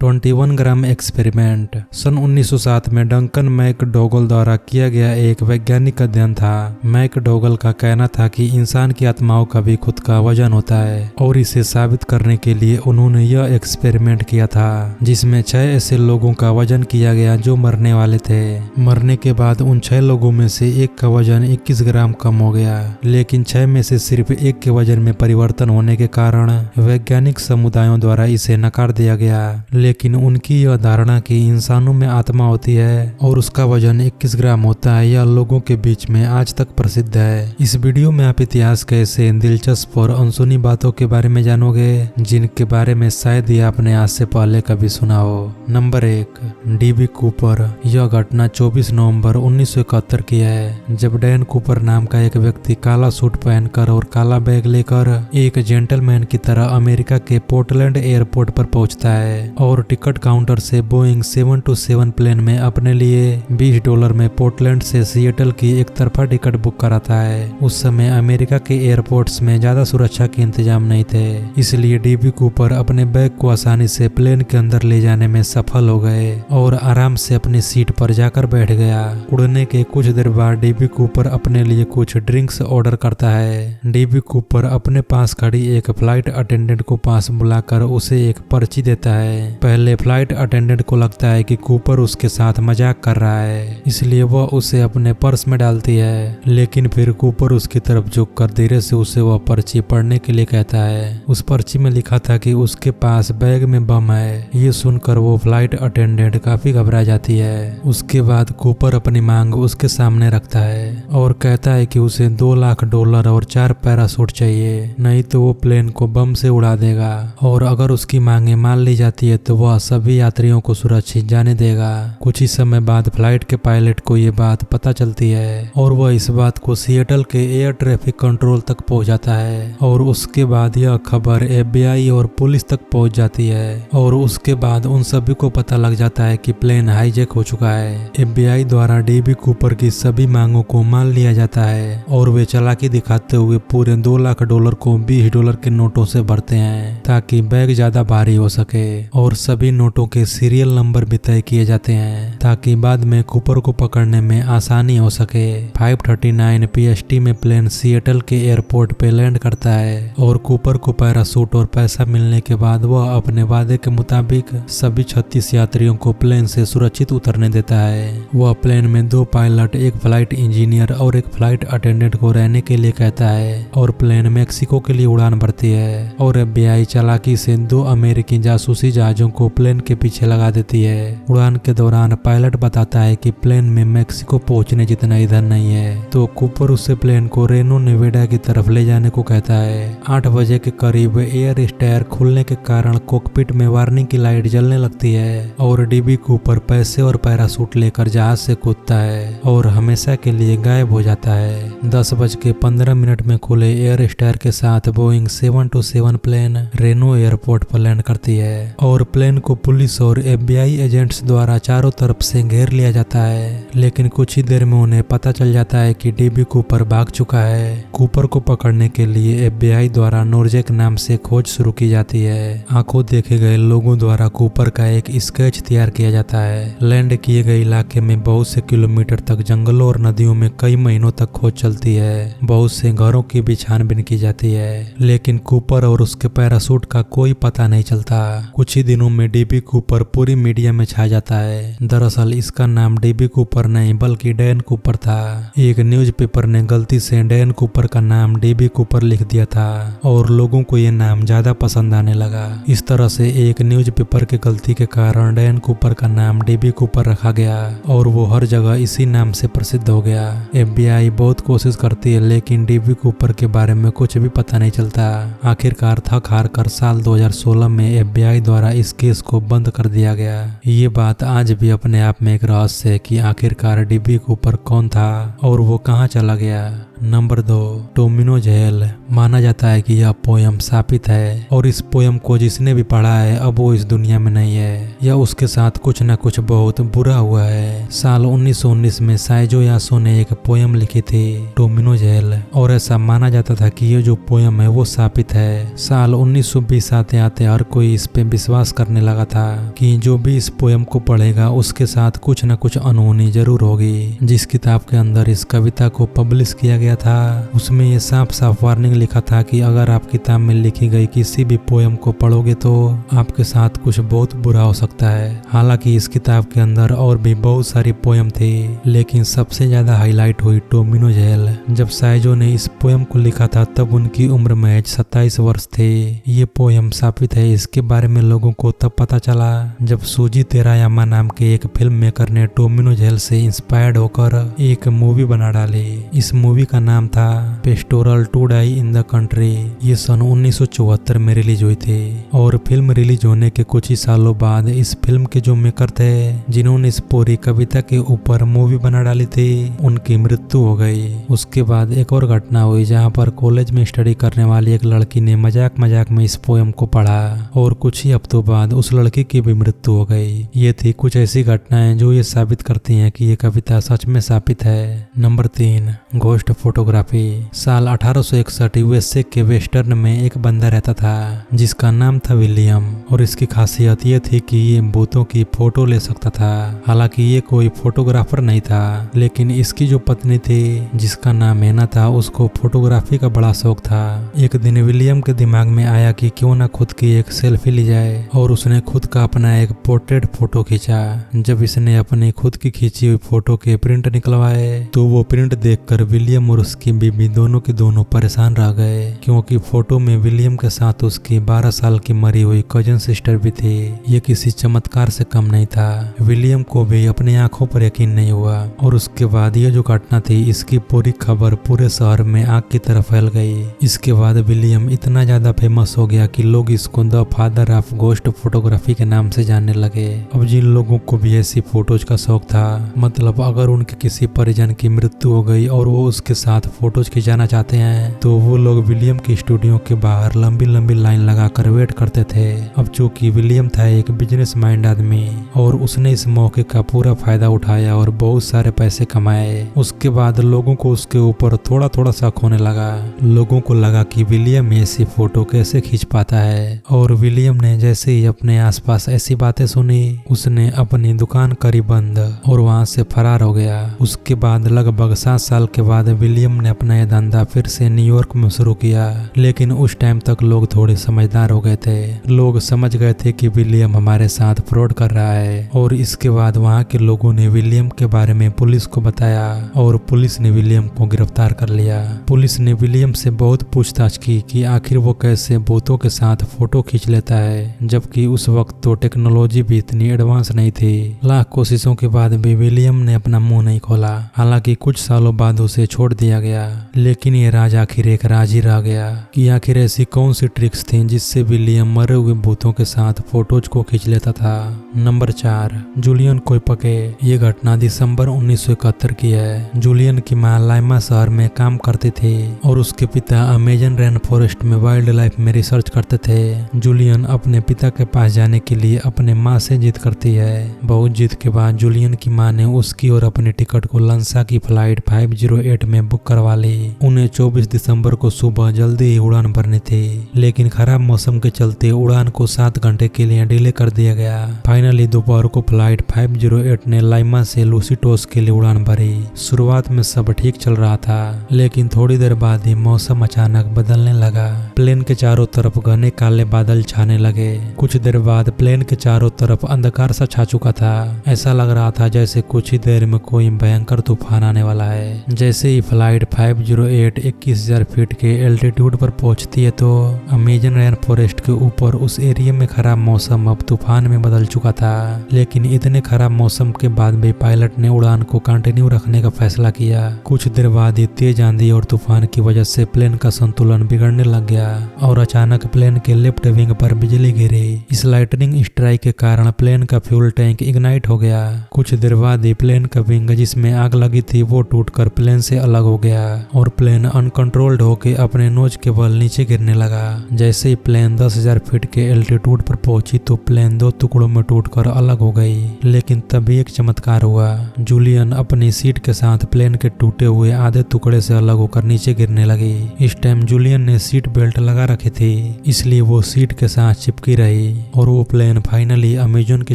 21 ग्राम experiment सन 1907 में Duncan मैकडोगल द्वारा किया गया एक वैज्ञानिक अध्ययन था। मैकडोगल का कहना था कि इंसान की आत्माओं का भी खुद का वजन होता है और इसे साबित करने के लिए उन्होंने यह एक्सपेरिमेंट किया था जिसमें 6 ऐसे लोगों का वजन किया गया जो मरने वाले थे। मरने के बाद उन 6 लोगों में से एक का वजन 21 ग्राम कम हो गया, लेकिन 6 में से सिर्फ एक के वजन में परिवर्तन होने के कारण वैज्ञानिक समुदायों द्वारा इसे नकार दिया गया। लेकिन उनकी यह धारणा कि इंसानों में आत्मा होती है और उसका वजन 21 ग्राम होता है, यह लोगों के बीच में आज तक प्रसिद्ध है। इस वीडियो में आप इतिहास के ऐसे दिलचस्प और अनसुनी बातों के बारे में जानोगे जिनके बारे में शायद ही आपने आज से पहले कभी सुना हो। Number 1, dB Cooper. यह घटना 24 नवंबर 1971 की है, जब डैन कूपर नाम का एक व्यक्ति काला सूट पहनकर और काला बैग लेकर एक जेंटलमैन की तरह अमेरिका के पोर्टलैंड एयरपोर्ट पर पहुंचता है और टिकट काउंटर से बोइंग 727 प्लेन में अपने लिए $20 में पोर्टलैंड से सिएटल की एक तरफा टिकट बुक कराता है। उस समय अमेरिका के एयरपोर्ट्स में ज्यादा सुरक्षा के इंतजाम नहीं थे, इसलिए डीबी कूपर अपने बैग को आसानी से प्लेन के अंदर ले जाने में सफल हो गए और आराम से अपनी सीट पर जाकर बैठ गया। उड़ने के कुछ देर बाद डीबी कूपर अपने लिए कुछ ड्रिंक्स ऑर्डर करता है। डीबी कूपर अपने पास खड़ी एक फ्लाइट अटेंडेंट को पास बुलाकर उसे एक पर्ची देता है। पहले फ्लाइट अटेंडेंट को लगता है कि कूपर उसके साथ मजाक कर रहा है, इसलिए वह उसे अपने पर्स में डालती है, लेकिन फिर कूपर उसकी तरफ झुककर धीरे से उसे वह पर्ची पढ़ने के लिए कहता है। उस पर्ची में लिखा था कि उसके पास बैग में बम है। ये सुनकर वो फ्लाइट अटेंडेंट काफी घबरा जाती है। उसके बाद कूपर अपनी मांग उसके सामने रखता है और कहता है कि उसे $2 लाख और 4 पैराशूट चाहिए, नहीं तो वो प्लेन को बम से उड़ा देगा, और अगर उसकी मांगे मान ली जाती है तो वह सभी यात्रियों को सुरक्षित जाने देगा। कुछ ही समय बाद फ्लाइट के पायलट को ये बात पता चलती है और वह इस बात को सिएटल के एयर ट्रैफिक कंट्रोल तक पहुंचाता है, और उसके बाद यह खबर FBI और पुलिस तक पहुंच जाती है, और उसके बाद उन सभी को पता लग जाता है कि प्लेन हाईजैक हो चुका है। FBI द्वारा डीबी कूपर की सभी मांगों को मान लिया जाता है और वे चालाकी दिखाते हुए पूरे $2 लाख को $20 के नोटों से भरते हैं ताकि बैग ज्यादा भारी हो सके, और सभी नोटों के सीरियल नंबर भी तय किए जाते हैं ताकि बाद में कूपर को पकड़ने में आसानी हो सके। 5:39 PST में प्लेन सिएटल के एयरपोर्ट पे लैंड करता है और कूपर को पैराशूट और पैसा मिलने के बाद वह अपने वादे के मुताबिक सभी 36 यात्रियों को प्लेन से सुरक्षित उतरने देता है। वह प्लेन में 2 पायलट, एक फ्लाइट इंजीनियर और एक फ्लाइट अटेंडेंट को रहने के लिए कहता है, और प्लेन मेक्सिको के लिए उड़ान भरती है, और FBI चालाकी से 2 अमेरिकी जासूसी जहाजों को प्लेन के पीछे लगा देती है। उड़ान के दौरान पायलट बताता है कि प्लेन में मेक्सिको पहुंचने जितना ईंधन नहीं है, तो कूपर उससे प्लेन को रेनो नेवेडा की तरफ ले जाने को कहता है। 8 बजे के करीब एयर स्टायर खुलने के कारण कॉकपिट में वार्निंग की लाइट जलने लगती है और डीबी कूपर पैसे और पैराशूट लेकर जहाज से कूदता है और हमेशा के लिए गायब हो जाता है। 10:15 में खुले एयर स्टायर के साथ बोइंग 727 प्लेन रेनो एयरपोर्ट पर लैंड करती है और प्लेन को पुलिस और FBI एजेंट्स द्वारा चारों तरफ से घेर लिया जाता है, लेकिन कुछ ही देर में उन्हें पता चल जाता है कि डीबी कूपर भाग चुका है। कूपर को पकड़ने के लिए FBI द्वारा नोरजैक नाम से खोज शुरू की जाती है। आंखों देखे गए लोगों द्वारा कूपर का एक स्केच तैयार किया जाता है। लैंड किए गए इलाके में बहुत से किलोमीटर तक जंगलों और नदियों में कई महीनों तक खोज चलती है। बहुत से घरों की भी छानबीन की जाती है, लेकिन कूपर और उसके पैराशूट का कोई पता नहीं चलता। कुछ ही दिनों में डीबी कूपर पूरी मीडिया में छा जाता है। दरअसल इसका नाम डीबी कूपर नहीं बल्कि डैन कूपर था। एक न्यूज़पेपर ने गलती से डैन कूपर का नाम डीबी कूपर लिख दिया था और लोगों को ये नाम ज्यादा पसंद आने लगा। इस तरह से एक न्यूज़पेपर की गलती के कारण डैन कूपर का नाम डीबी कूपर रखा गया और वो हर जगह इसी नाम से प्रसिद्ध हो गया। FBI बहुत कोशिश करती है, लेकिन डीबी कूपर के बारे में कुछ भी पता नहीं चलता। आखिरकार थक हार कर साल 2016 में FBI द्वारा इस केस को बंद कर दिया गया। ये बात आज भी अपने आप में एक रहस्य है कि आखिरकार डीबी कूपर कौन था और वो कहाँ चला गया। नंबर 2, टोमिनो जेल। माना जाता है कि यह पोयम शापित है और इस पोयम को जिसने भी पढ़ा है अब वो इस दुनिया में नहीं है या उसके साथ कुछ न कुछ बहुत बुरा हुआ है। साल 1919 में साइजो यासो ने एक पोयम लिखी थी, टोमिनो जेल, और ऐसा माना जाता था कि ये जो पोयम है वो शापित है। साल 1920 आते आते हर कोई इस पे विश्वास करने लगा था कि जो भी इस पोयम को पढ़ेगा उसके साथ कुछ न कुछ अनहोनी जरूर होगी। जिस किताब के अंदर इस कविता को पब्लिश किया गया था उसमें ये साफ साफ वार्निंग लिखा था कि अगर आप किताब में लिखी गई किसी भी पोयम को पढ़ोगे तो आपके साथ कुछ बहुत बुरा हो सकता है। हालांकि इस किताब के अंदर और भी बहुत सारी पोयम थी, लेकिन सबसे ज्यादा हाईलाइट हुई टोमिनो जेल। जब साइजो ने इस पोयम को लिखा था तब उनकी उम्र महज 27 वर्ष थी। ये पोयम शापित है इसके बारे में लोगों को तब पता चला जब सूजी तेरायामा नाम के एक फिल्म मेकर ने टोमिनो जेल से इंस्पायर्ड होकर एक मूवी बना डाली। इस मूवी का नाम था pastoral to die in the country. ये सन 1974 में रिलीज हुई थी और फिल्म रिलीज होने के कुछ ही सालों बाद इस फिल्म के जो मेकर थे जिन्होंने इस पूरी कविता के ऊपर मूवी बना डाली थी उनकी मृत्यु हो गई। उसके बाद एक और घटना हुई जहाँ पर कॉलेज में स्टडी करने वाली एक लड़की ने मजाक मजाक में इस पोयम को पढ़ा और कुछ ही हफ्तों बाद उस लड़की की भी मृत्यु हो गई। ये थी कुछ ऐसी घटनाएं जो ये साबित करती हैं कि ये कविता सच में शापित है। Number 3, ghost photography. साल 1861 यूएसए के वेस्टर्न में एक बंदा रहता था जिसका नाम था विलियम और इसकी खासियत ये थी कि ये भूतों की फोटो ले सकता था। हालांकि ये कोई फोटोग्राफर नहीं था, लेकिन इसकी जो पत्नी थी जिसका नाम हैना था उसको फोटोग्राफी का बड़ा शौक था। एक दिन विलियम के दिमाग में आया कि क्यों ना खुद की एक सेल्फी ली जाए और उसने खुद का अपना एक पोर्ट्रेट फोटो खींचा। जब इसने अपनी खुद की खींची हुई फोटो के प्रिंट निकलवाए तो वो प्रिंट देखकर विलियम और उसकी बीबी दोनों के दोनों परेशान रह गए, क्योंकि फोटो में विलियम के साथ उसकी 12 साल की मरी हुई कजन सिस्टर भी थी। ये किसी चमत्कार से कम नहीं था। विलियम को भी अपनी आंखों पर यकीन नहीं हुआ और उसके बाद ये जो घटना थी इसकी पूरी खबर पूरे शहर में आग की तरह फैल गई। इसके बाद विलियम इतना ज्यादा फेमस हो गया कि लोग इसको the father of ghost photography के नाम से जानने लगे। अब जिन लोगों को भी ऐसी फोटोज का शौक था, मतलब अगर उनके किसी परिजन की मृत्यु हो गई और वो उसके साथ फोटोज खिंचाना चाहते हैं तो वो लोग विलियम की स्टूडियो के बाहर लंबी लंबी लाइन लगाकर वेट करते थे। अब चूंकि विलियम था एक बिजनेस माइंड आदमी और उसने इस मौके का पूरा फायदा उठाया और बहुत सारे पैसे कमाए। उसके बाद लोगों को उसके ऊपर थोड़ा थोड़ा शक होने लगा। लोगों को लगा कि विलियम ऐसी फोटो कैसे खींच पाता है और विलियम ने जैसे ही अपने आसपास ऐसी बातें सुनी उसने अपनी दुकान करी बंद और वहां से फरार हो गया। उसके बाद लगभग 7 साल के बाद विलियम ने अपना यह धंधा फिर से न्यूयॉर्क में शुरू किया, लेकिन उस टाइम तक लोग थोड़े समझदार हो गए थे। लोग समझ गए थे कि विलियम हमारे साथ फ्रॉड कर रहा है और इसके बाद वहां के लोगों ने विलियम के बारे में पुलिस को बताया और पुलिस ने विलियम को गिरफ्तार कर लिया। पुलिस ने विलियम से बहुत पूछताछ की कि आखिर वो कैसे भूतों के साथ फोटो खींच लेता है, जबकि उस वक्त तो टेक्नोलॉजी भी इतनी एडवांस नहीं थी। लाख कोशिशों के बाद भी विलियम ने अपना मुंह नहीं खोला। हालांकि कुछ सालों बाद उसे छोड़ दिया गया, लेकिन ये राज आखिर एक राज ही रह गया कि आखिर ऐसी कौन सी ट्रिक्स थी जिससे विलियम मरे हुए भूतों के साथ फोटोज को खींच लेता था। Number 4, Julian Koepcke. ये घटना दिसंबर 1971 की है। जूलियन की मां लाइमा शहर में काम करती थी और उसके पिता अमेजन रेन फॉरेस्ट में वाइल्ड लाइफ में रिसर्च करते थे। जूलियन अपने पिता के पास जाने के लिए अपने माँ से जिद करती है। बहुत जिद के बाद जूलियन की मां ने उसकी और अपनी टिकट को लंसा की फ्लाइट 508 में बुक करवा ली। उन्हें 24 दिसंबर को सुबह जल्दी ही उड़ान भरनी थी, लेकिन खराब मौसम के चलते उड़ान को 7 घंटे के लिए डिले कर दिया गया। फाइनली दोपहर को फ्लाइट 508 ने लाइमा से लूसिटोस के लिए उड़ान भरी। शुरुआत में सब ठीक चल रहा था, लेकिन थोड़ी देर बाद ही मौसम अचानक बदलने लगा। प्लेन के चारों तरफ घने काले बादल छाने लगे। कुछ देर बाद प्लेन के चारों तरफ अंधकार सा छा चुका था। ऐसा लग रहा था जैसे कुछ ही देर में कोई भयंकर तूफान आने वाला है। जैसे ही फ्लाइट 508 21,000 फीट के एल्टीट्यूड पर पहुंचती है तो अमेजन रेन फॉरेस्ट के ऊपर उस एरिया में खराब मौसम अब तूफान में बदल चुका था। लेकिन इतने खराब मौसम के बाद भी पायलट ने उड़ान को कंटिन्यू रखने का फैसला किया। कुछ देर बाद ही तेज आंधी और तूफान की वजह से प्लेन का संतुलन बिगड़ने लग गया और अचानक प्लेन के लेफ्ट विंग पर बिजली गिरी। इस लाइटनिंग स्ट्राइक के कारण प्लेन का फ्यूल टैंक इग्नाइट हो गया। कुछ देर बाद ही प्लेन का विंग जिसमें आग लगी थी वो टूटकर प्लेन से अलग अलग हो गया और प्लेन अनकंट्रोल्ड होकर अपने नोज के बल नीचे गिरने लगा। जैसे ही प्लेन 10,000 फीट के एल्टीट्यूड पर पहुंची तो प्लेन 2 टुकड़ों में टूटकर अलग हो गई। लेकिन तभी एक चमत्कार हुआ। जूलियन अपनी सीट के साथ प्लेन के टूटे हुए आधे टुकड़े से अलग होकर नीचे गिरने लगी। इस टाइम जूलियन ने सीट बेल्ट लगा रखी थी, इसलिए वो सीट के साथ चिपकी रही और वो प्लेन फाइनली अमेज़न के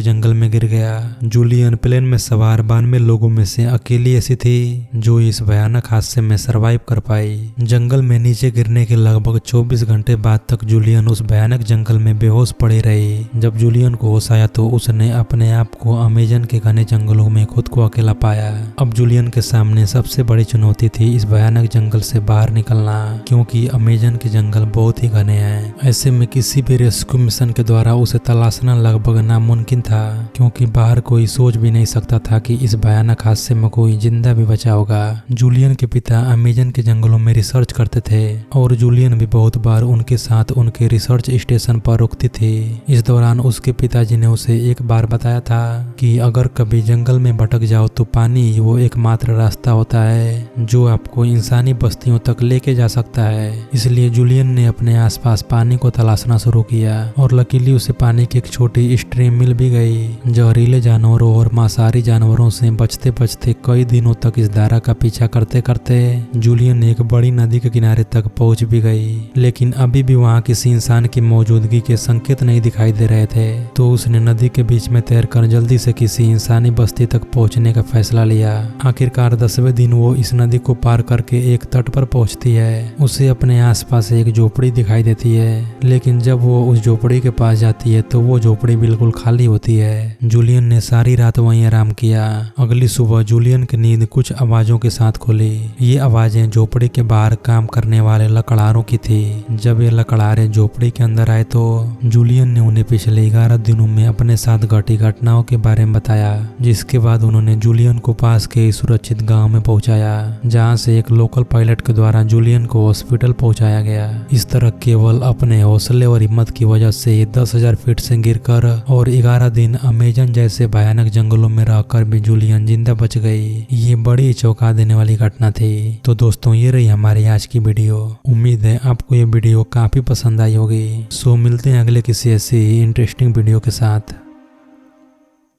जंगल में गिर गया। जूलियन प्लेन में सवार 92 लोगों में से अकेली ऐसी थी जो इस भयानक हादसे में सरवाइव कर पाई। जंगल में नीचे गिरने के लगभग 24 घंटे बाद तक जूलियन उस भयानक जंगल में बेहोश पड़ी रही। जब जूलियन को होश आया तो उसने अपने आप को अमेज़न के घने जंगलों में खुद को अकेला पाया। अब जूलियन के सामने सबसे बड़ी चुनौती थी इस भयानक जंगल से बाहर निकलना, क्योंकि अमेज़न के जंगल बहुत ही घने हैं। ऐसे में किसी भी रेस्क्यू मिशन के द्वारा उसे तलाशना लगभग नामुमकिन था, क्योंकि बाहर कोई सोच भी नहीं सकता था कि इस भयानक हादसे में कोई जिंदा भी बचा होगा। जूलियन के पिता अमेज़न के जंगलों में रिसर्च करते थे और जूलियन भी बहुत बार उनके साथ उनके रिसर्च स्टेशन पर रुकती थी। इस दौरान उसके पिताजी ने उसे एक बार बताया था कि अगर कभी जंगल में भटक जाओ तो पानी ही वो एकमात्र रास्ता होता है जो आपको इंसानी बस्तियों तक लेके जा सकता है। इसलिए जूलियन ने अपने आसपास पानी को तलाशना शुरू किया और लकीली उसे पानी की एक छोटी स्ट्रीम मिल भी गई। जहरीले जानवरों और मांसाहारी जानवरों से बचते बचते कई दिनों तक इस धारा का पीछा करते करते जूलियन एक बड़ी नदी के किनारे तक पहुंच भी गई। लेकिन अभी भी वहां किसी इंसान की मौजूदगी के संकेत नहीं दिखाई दे रहे थे, तो उसने नदी के बीच में तैरकर जल्दी से किसी इंसानी बस्ती तक पहुंचने का फैसला लिया। आखिरकार 10वें दिन वो इस नदी को पार करके एक तट पर पहुंचती है। उसे अपने आसपास एक झोपड़ी दिखाई देती है, लेकिन जब वो उस झोपड़ी के पास जाती है तो वो झोपड़ी बिल्कुल खाली होती है। जूलियन ने सारी रात वहीं आराम किया। अगली सुबह जूलियन की नींद कुछ आवाजों के साथ खुली। ये आवाजें झोपड़ी के बाहर काम करने वाले लकड़हारों की थी। जब ये लकड़हारे झोपड़ी के अंदर आए तो जूलियन ने उन्हें पिछले 11 दिनों में अपने साथ घटी घटनाओं के बारे में बताया, जिसके बाद उन्होंने जूलियन को पास के सुरक्षित गांव में पहुंचाया, जहां से एक लोकल पायलट के द्वारा जूलियन को हॉस्पिटल पहुंचाया गया। इस तरह केवल अपने हौसले और हिम्मत की वजह से 10,000 फीट से गिरकर और 11 दिन अमेज़न जैसे भयानक जंगलों में रहकर भी जूलियन जिंदा बच गई। ये बड़ी चौंका देने वाली घटना थी। तो दोस्तों, ये रही हमारी आज की वीडियो। उम्मीद है आपको ये वीडियो काफी पसंद आई होगी। सो मिलते हैं अगले किसी ऐसी इंटरेस्टिंग वीडियो के साथ।